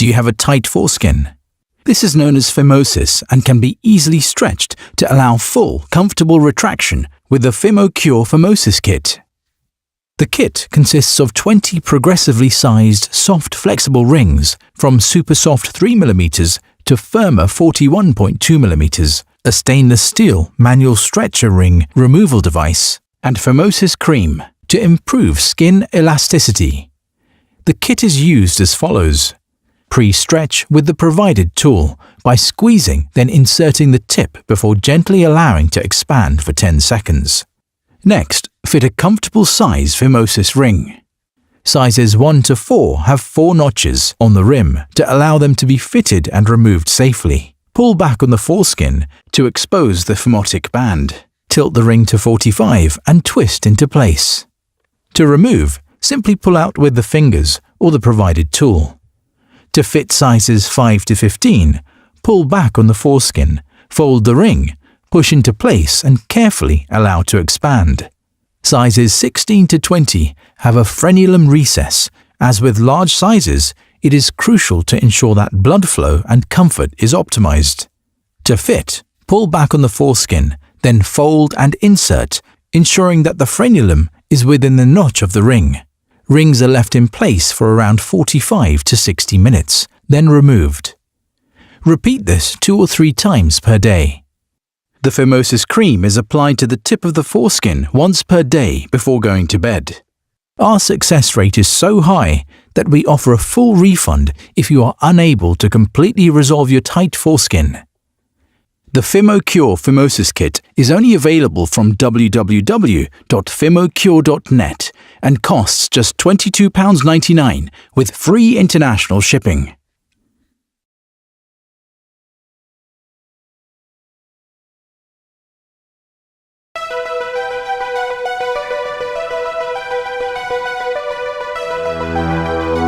Do you have a tight foreskin? This is known as phimosis and can be easily stretched to allow full, comfortable retraction with the Phimocure Phimosis Kit. The kit consists of 20 progressively sized, soft, flexible rings from super soft 3mm to firmer 41.2mm, a stainless steel manual stretcher ring removal device, and Phimosis cream to improve skin elasticity. The kit is used as follows. Pre-stretch with the provided tool by squeezing, then inserting the tip before gently allowing to expand for 10 seconds. Next, fit a comfortable size Phimosis ring. Sizes 1 to 4 have 4 notches on the rim to allow them to be fitted and removed safely. Pull back on the foreskin to expose the phimotic band. Tilt the ring to 45 and twist into place. To remove, simply pull out with the fingers or the provided tool. To fit sizes 5 to 15, pull back on the foreskin, fold the ring, push into place and carefully allow to expand. Sizes 16 to 20 have a frenulum recess. As with large sizes, it is crucial to ensure that blood flow and comfort is optimized. To fit, pull back on the foreskin, then fold and insert, ensuring that the frenulum is within the notch of the ring. Rings are left in place for around 45 to 60 minutes, then removed. Repeat this 2 or 3 times per day. The Phimosis cream is applied to the tip of the foreskin once per day before going to bed. Our success rate is so high that we offer a full refund if you are unable to completely resolve your tight foreskin. The Phimocure Phimosis Kit is only available from www.phimocure.net and costs just £22.99 with free international shipping.